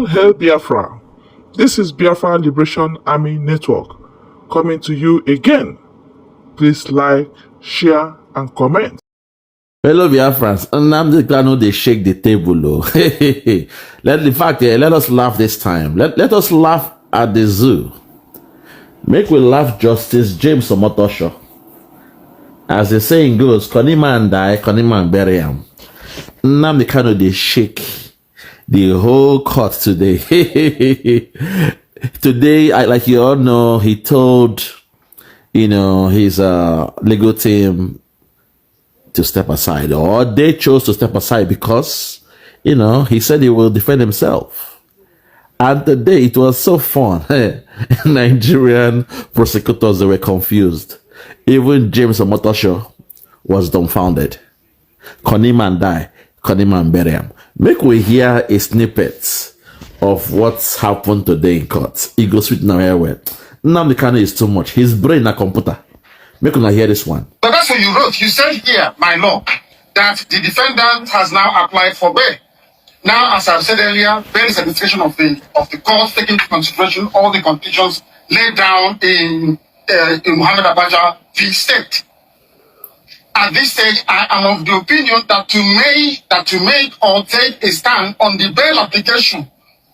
All hail Biafra. This is Biafra Liberation Army Network coming to you again. Please like, share, and comment. Hello, Biafrans. Nnamdi Kanu, they shake the table. Let us laugh this time. Let us laugh at the zoo. Make we laugh Justice James Omotosho. As the saying goes, Konima die, Konima bury him. Nnamdi Kanu, they shake the whole court today. Today, like you all know, he told, his legal team to step aside, or they chose to step aside because, he said he will defend himself. And today it was so fun. Nigerian prosecutors, they were confused. Even James Omotosho was dumbfounded. Konima die, Konima bury him. Make we hear a snippet of what's happened today in court. It goes sweet now everywhere. Nnamdi Kanu is too much. His brain a computer. Make una hear this one. But that's what you wrote. You said here, my law, that the defendant has now applied for bail. Now, as I've said earlier, bail is a decision of the court taking into consideration all the conditions laid down in Muhammad Abacha v. State. At this stage, I am of the opinion that to make or take a stand on the bail application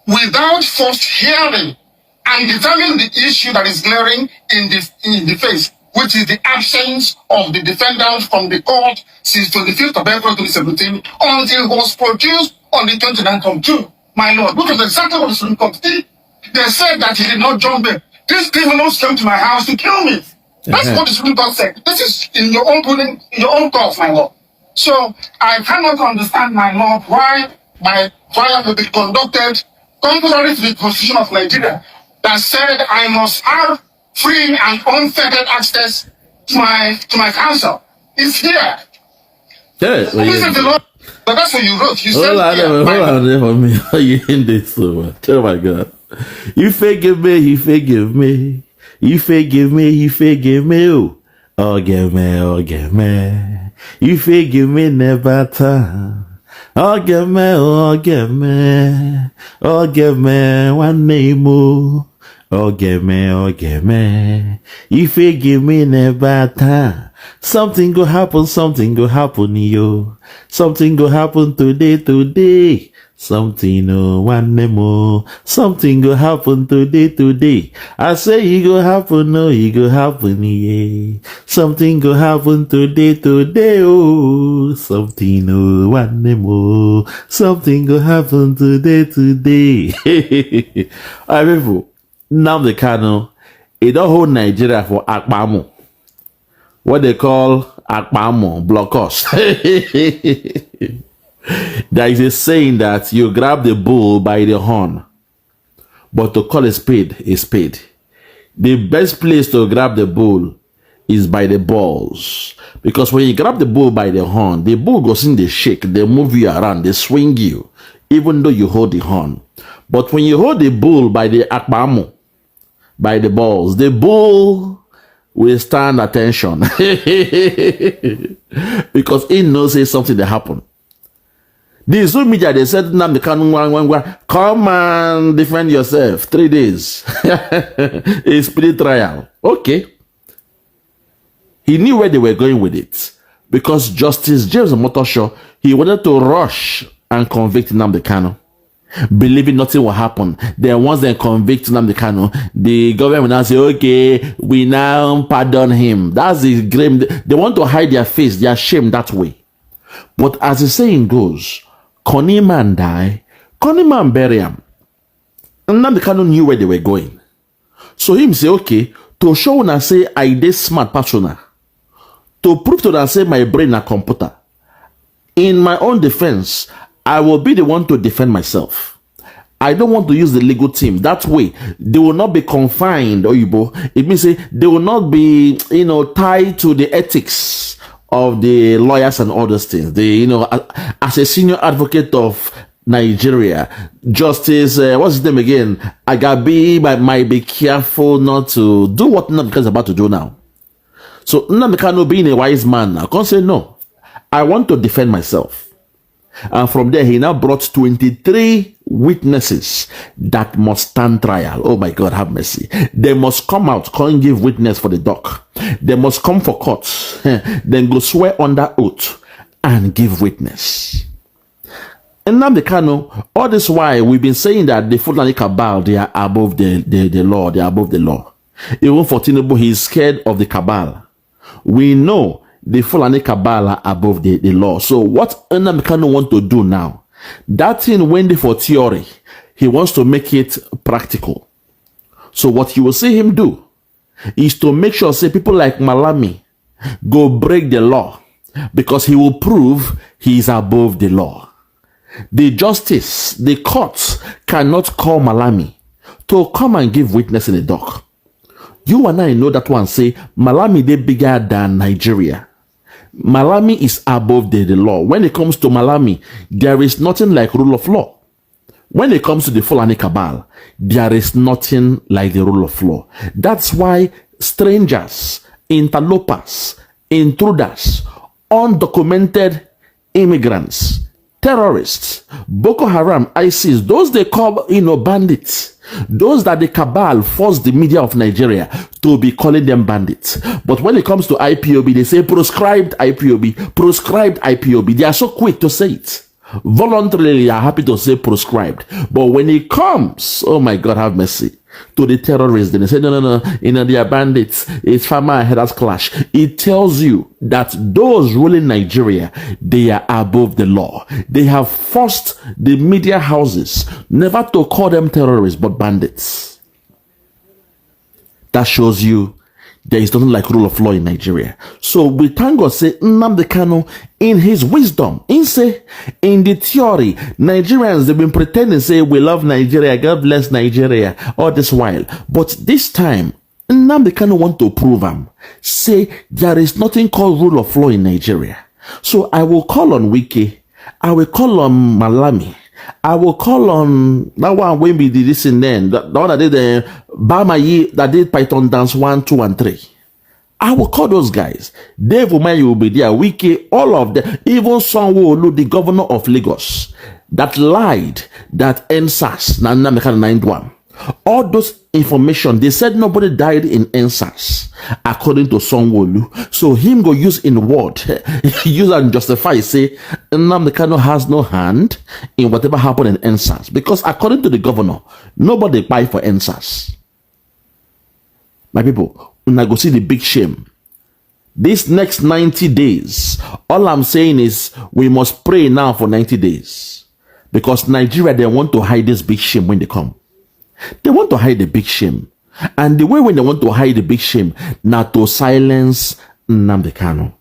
without first hearing and determining the issue that is glaring in the face, which is the absence of the defendant from the court since 25th of April 2017 until it was produced on the 29th of June. My lord, which was exactly what the Supreme Court did. They said that he did not jump bail. These criminals came to my house to kill me. That's what the Supreme Court said. This is in your own ruling, in your own court, my lord. So I cannot understand, my lord, why my trial will be conducted contrary to the Constitution of Nigeria that said I must have free and unfettered access to my counsel. It's here. Listen to the law. But that's what you wrote. You said hold on there for me. How you in this so much? Oh my God. You forgive me, you forgive me. You forgive me, you forgive me. Oh, give me. You forgive me, never time. Oh, give me, one name more. Oh, give me. You forgive me, never time. Something go happen, yo. Something go happen today. Something no one more. Something go happen today. I say it go happen, it go happen, yeah. Something go happen today, oh. Something no one more. Something go happen today. Alright, people. Nnamdi Kanu, it don't hold Nigeria for Akpamo. What they call Akpamo, blockers. There is a saying that you grab the bull by the horn, but to call a spade is spade. The best place to grab the bull is by the balls, because when you grab the bull by the horn, the bull goes in the shake, they move you around, they swing you, even though you hold the horn. But when you hold the bull by the akpamo, by the balls, the bull will stand attention because he knows there's something that happened. The Zoom media, they said, Nnamdi Kanu, come and defend yourself. 3 days. A spirit trial. Okay. He knew where they were going with it. Because Justice James Omotosho, he wanted to rush and convict Nnamdi Kanu, believing nothing will happen. Then once they convict Nnamdi Kanu, the government will now say, okay, we now pardon him. That's the grim. They want to hide their face, their shame that way. But as the saying goes, Konima die, Konima bury him. Nnamdi Kanu knew where they were going. So him say, okay, to show and say I dey smart persona, to prove to them say my brain a computer. In my own defense, I will be the one to defend myself. I don't want to use the legal team. That way, they will not be confined, Oyibo. It means they will not be, tied to the ethics of the lawyers and all those things. As a senior advocate of Nigeria, Justice, what's his name again? Agabi might be careful not to do what Nnamdi Kanu is about to do now. So Nnamdi Kanu, being a wise man, I can't say no. I want to defend myself. And from there, he now brought 23 witnesses that must stand trial. Oh my God, have mercy. They must come out, come give witness for the doc. They must come for court, then go swear under oath and give witness. And Nnamdi Kanu, all this while, we've been saying that the Fulani cabal, they are above the law. They are above the law. Even for Tinubu, he is scared of the cabal. We know the Fulani cabal are above the law. So what Nnamdi Kanu want to do now, that thing went for theory, he wants to make it practical. So what you will see him do is to make sure, say, people like Malami go break the law, because he will prove he is above the law. The justice, the courts cannot call Malami to come and give witness in the dock. You and I know that one say Malami they bigger than Nigeria. Malami is above the law. When it comes to Malami, there is nothing like rule of law. When it comes to the Fulani cabal, there is nothing like the rule of law. That's why strangers, interlopers, intruders, undocumented immigrants, terrorists, Boko Haram, ISIS, those they call, bandits, those that the cabal forced the media of Nigeria to be calling them bandits. But when it comes to IPOB, they say proscribed IPOB, proscribed IPOB. They are so quick to say it. Voluntarily, they are happy to say proscribed. But when it comes, oh my God, have mercy, to the terrorists, then they say, no, they are bandits. It's farmer headers clash. It tells you that those ruling Nigeria, they are above the law. They have forced the media houses never to call them terrorists, but bandits. That shows you there is nothing like rule of law in Nigeria. So we thank God, say Nnamdi Kanu, in his wisdom, in the theory, Nigerians, they've been pretending, say, we love Nigeria, God bless Nigeria, all this while. But this time, Nnamdi Kanu want to prove him. Say, there is nothing called rule of law in Nigeria. So I will call on Wiki, I will call on Malami, I will call on that one when we did this in then, the one that did the Bamayi, that did Python Dance 1, 2, and 3. I will call those guys. Dave Umahi will be there, Wiki, all of them, even Sanwo-Olu, the governor of Lagos, that lied, that NSAS, Nnamdi Kanu 91. All those information, they said nobody died in NSAS, according to Sanwo-Olu. So him go use in word, use and justify, say, Nnamdi Kanu has no hand in whatever happened in NSAS. Because according to the governor, nobody buy for NSAS. My people, I go see the big shame. This next 90 days, all I'm saying is we must pray now for 90 days. Because Nigeria, they want to hide this big shame when they come. They want to hide the big shame. And the way when they want to hide the big shame, now to silence Nnamdi Kanu.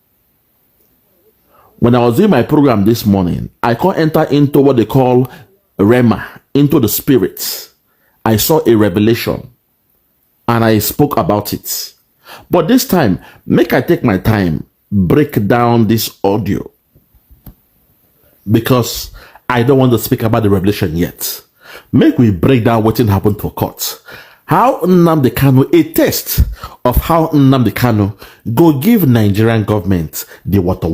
When I was doing my program this morning, I can't enter into what they call Rema, into the spirit. I saw a revelation and I spoke about it. But this time, make I take my time, break down this audio. Because I don't want to speak about the revelation yet. Make we break down what happened to court. How Nnamdi Kanu, a test of how Nnamdi Kanu go give Nigerian government the water.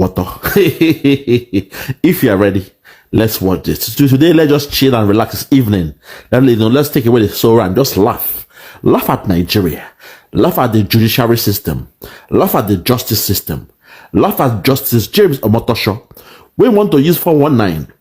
If you are ready, let's watch this. Today, let's just chill and relax this evening. Let's take away the sorrow and just laugh. Laugh at Nigeria. Laugh at the judiciary system. Laugh at the justice system. Laugh at Justice James Omotosho. We want to use 419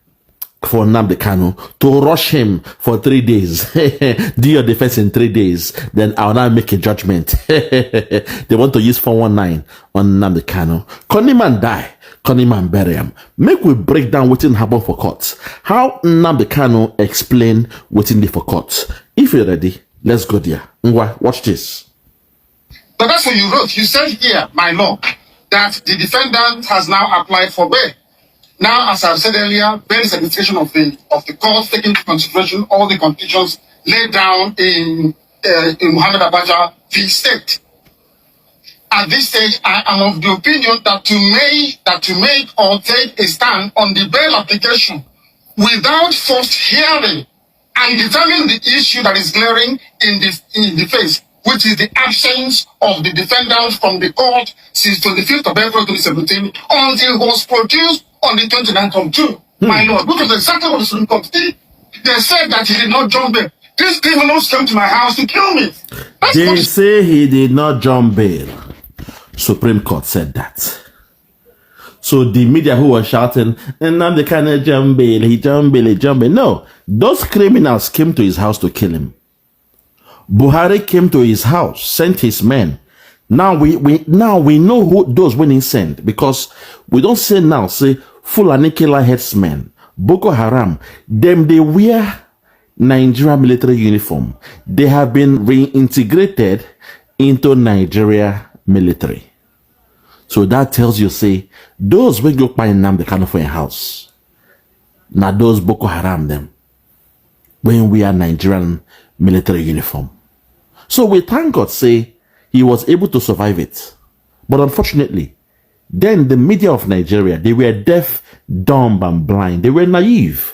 for Nnamdi Kanu to rush him for 3 days. Do your defense in 3 days. Then I'll now make a judgment. They want to use 419 on Nnamdi Kanu. Koniman die. Koniman bury him. Make we break down what happened for court. How Nnamdi Kanu explain what in the for court. If you're ready, let's go there. Watch this. But that's what you wrote. You said here, my lord, that the defendant has now applied for bail. Now, as I've said earlier, bail is an indication of the court taking into consideration all the conditions laid down in Muhammad Abacha v. State. At this stage, I am of the opinion that to make or take a stand on the bail application without first hearing and determining the issue that is glaring in the face, which is the absence of the defendant from the court since 25th of April 2017 until he was produced on the 29th of June. my lord, which was exactly what the Supreme Court did. They said that he did not jump bail. These criminals came to my house to kill me. They say he did not jump bail. Supreme Court said that. So the media who was shouting, and now they can't jump bail, he jump bail, he jump bail. No, those criminals came to his house to kill him. Buhari came to his house, sent his men. Now we know who those when he sent, because we don't say now, say Fulani killer headsmen, Boko Haram, them they wear Nigeria military uniform. They have been reintegrated into Nigeria military. So that tells you, say, those when go buy Nnamdi Kanu for a house. Now those Boko Haram them. When we are Nigerian military uniform. So we thank God, say, he was able to survive it. But unfortunately, then the media of Nigeria, they were deaf, dumb, and blind. They were naive.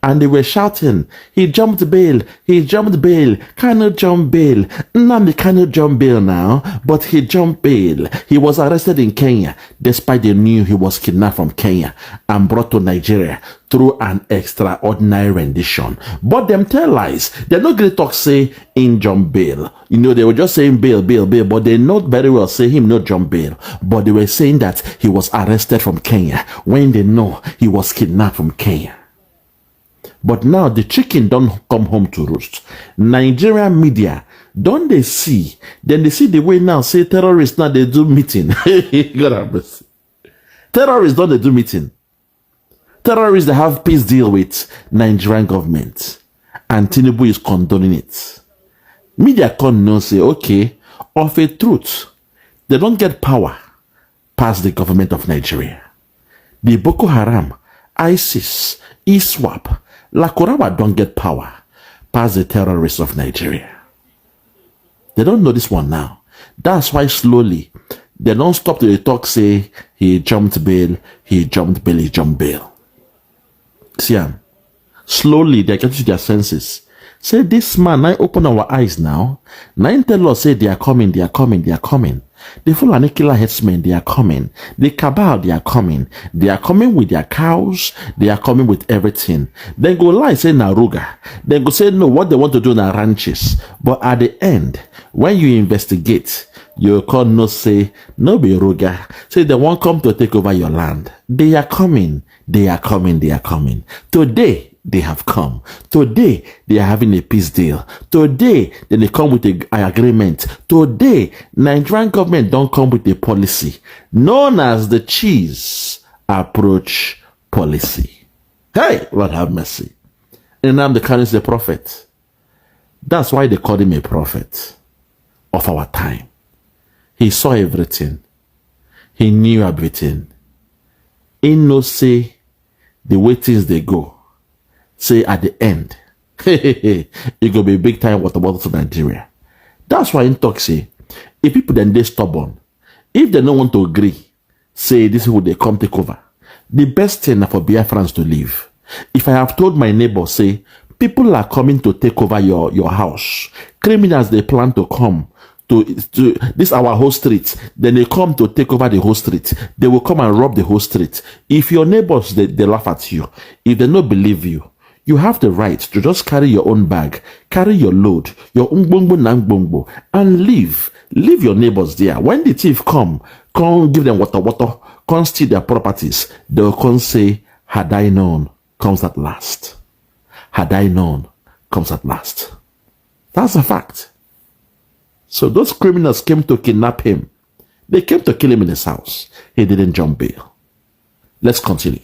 And they were shouting, he jumped bail, cannot jump bail. Nnamdi cannot jump bail now, but he jumped bail. He was arrested in Kenya, despite they knew he was kidnapped from Kenya and brought to Nigeria through an extraordinary rendition. But them tell lies. They're not going to talk, say, in jump bail. You know, they were just saying bail, but they not very well say him not jump bail. But they were saying that he was arrested from Kenya when they know he was kidnapped from Kenya. But now the chicken don't come home to roost. Nigerian media, don't they see? Then they see the way now, say terrorists now they do meeting. God have mercy. Terrorists don't they do meeting. Terrorists they have peace deal with Nigerian government. And Tinubu is condoning it. Media can now say, okay, of a truth, they don't get power past the government of Nigeria. The Boko Haram, ISIS, ISWAP, Lakorawa don't get power past the terrorists of Nigeria. They don't know this one now. That's why slowly they don't stop to the talk, say he jumped bail, he jumped bail. See, slowly they get to their senses. Say this man, now open our eyes now. Now tell us, say they are coming. The Fulani killer headsmen, they are coming. The cabal, they are coming. They are coming with their cows. They are coming with everything. Then go lie, say Naruga. Then go say no, what they want to do in ranches. But at the end, when you investigate, you can no say, no be Ruga. Say they won't come to take over your land. They are coming. Today, they have come. Today, they are having a peace deal. Today, then they come with an agreement. Today, Nigerian government don't come with a policy known as the cheese approach policy. Hey, Lord have mercy. And Nnamdi Kanu is the prophet. That's why they call him a prophet of our time. He saw everything. He knew everything. He no say the way things they go. Say at the end, it gonna be a big time water bottle to Nigeria. That's why in talk say, if people then they stubborn, if they don't want to agree, say this is who they come take over. The best thing for Biafrans to leave. If I have told my neighbor, say, people are coming to take over your house. Criminals, they plan to come to this our whole street. Then they come to take over the whole street. They will come and rob the whole street. If your neighbors, they laugh at you. If they don't believe you, you have the right to just carry your own bag, carry your load, your umbongo nangbongo, and leave. Leave your neighbors there. When the thief come give them water, come steal their properties. They'll come say, had I known, comes at last. Had I known, comes at last. That's a fact. So those criminals came to kidnap him. They came to kill him in his house. He didn't jump bail. Let's continue.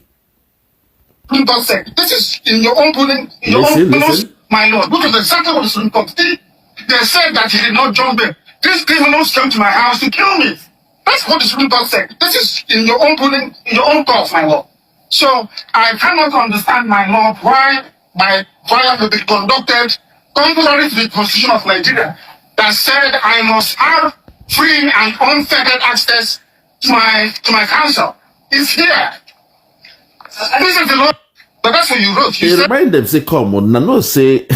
This is in your own ruling, Listen. my lord, which is exactly what the Supreme Court did. They said that he did not jump bail. These criminals came to my house to kill me. That's what the Supreme Court said. This is in your own ruling, in your own court, my lord. So I cannot understand, my lord, why my trial will be conducted contrary to the Constitution of Nigeria that said I must have free and unfettered access to my counsel. It's here. This is the law. But that's what you wrote. You remind them, say, come on, no say,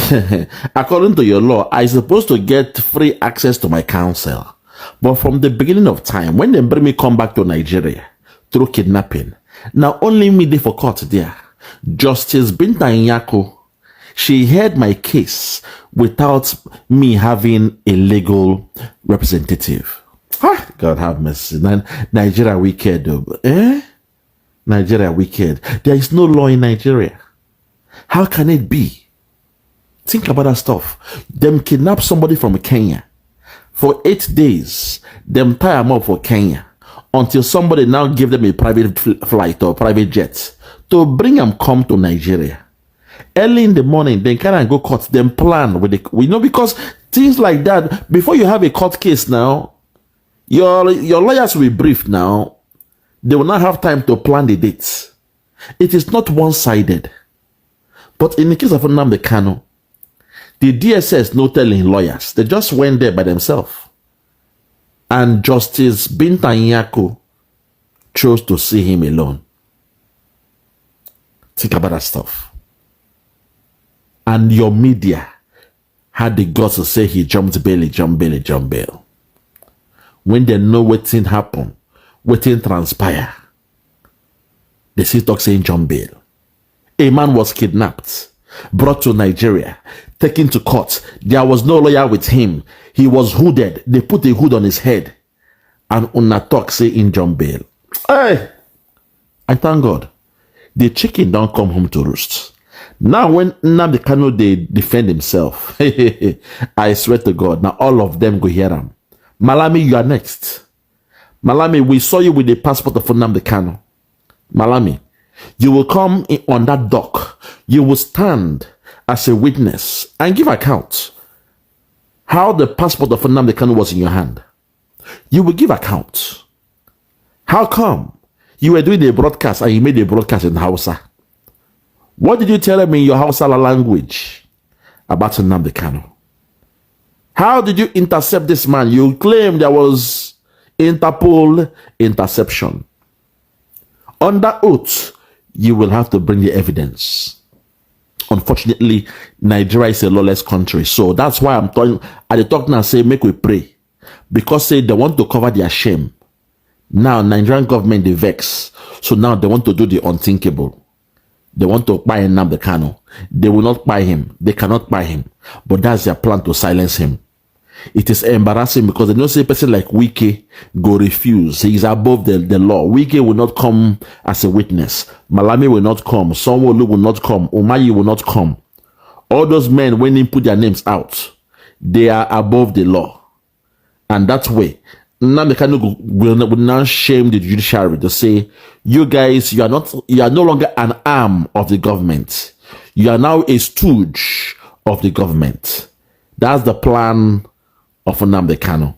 according to your law, I'm supposed to get free access to my counsel. But from the beginning of time, when they bring me come back to Nigeria through kidnapping, now only me there for court there. Justice Binta Nyako, she heard my case without me having a legal representative. God have mercy. Nigeria wicked. Nigeria wicked. There is no law in Nigeria. How can it be? Think about that stuff. Them kidnap somebody from Kenya. For 8 days, them tie them up for Kenya until somebody now give them a private flight or private jet to bring them come to Nigeria. Early in the morning, then kind of go court, then plan with the, we know, because things like that, before you have a court case now, your lawyers will be briefed now. They will not have time to plan the dates. It is not one-sided. But in the case of Nnamdi Kanu, the DSS no telling lawyers. They just went there by themselves. And Justice Binta Nyako chose to see him alone. Think about that stuff. And your media had the guts to say he jumped bail, he jumped bail, he jumped bail. When they know what thing happen, what thing transpire, they still talk saying jump bail. A man was kidnapped, brought to Nigeria, taken to court. There was no lawyer with him. He was hooded. They put a hood on his head. And Una talk say in jump bail. Hey! I thank God. The chicken don't come home to roost. Now when Nnamdi Kanu they defend himself, I swear to God, now all of them go hear him. Malami, you are next. Malami, we saw you with the passport of Nnamdi Kanu. Malami, you will come in on that dock. You will stand as a witness and give account how the passport of Nnamdi Kanu was in your hand. You will give account. How come you were doing a broadcast and you made a broadcast in Hausa? What did you tell them in your Hausa language about Nnamdi Kanu? How did you intercept this man? You claim there was Interpol interception. Under oath, you will have to bring the evidence. Unfortunately, Nigeria is a lawless country. So that's why I'm talking, at the talk now, say, make we pray. Because say they want to cover their shame. Now, Nigerian government, they vex. So now they want to do the unthinkable. They want to buy Nnamdi Kanu. They will not buy him. They cannot buy him. But that's their plan to silence him. It is embarrassing because they don't say a person like Wike go refuse. He is above the law. Wike will not come as a witness. Malami will not come. Sanwo-Olu will not come. Umahi will not come. All those men, when they put their names out, they are above the law. And that way, Nnamdi Kanu will now shame the judiciary to say, you guys, you are no longer an arm of the government. You are now a stooge of the government. That's the plan of Nnamdi Kanu.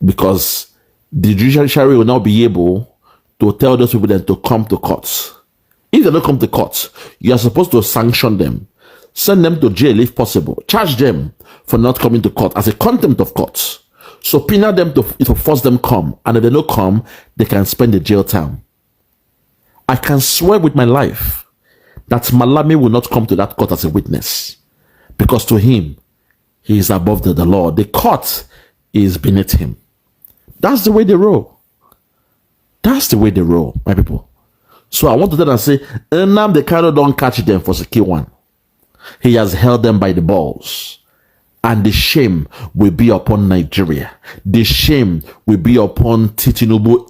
Because the judiciary will now be able to tell those people then to come to court. If they don't come to court, you are supposed to sanction them. Send them to jail if possible. Charge them for not coming to court as a contempt of court. Subpoena them to force them come. And if they don't come, they can spend the jail time. I can swear with my life that Malami will not come to that court as a witness. Because to him, he is above the law. The court is beneath him. That's the way they roll. That's the way they roll, my people. So I want to tell them, say, Nnamdi Kanu don't catch them for secure one. He has held them by the balls. And the shame will be upon Nigeria. The shame will be upon Tinubu.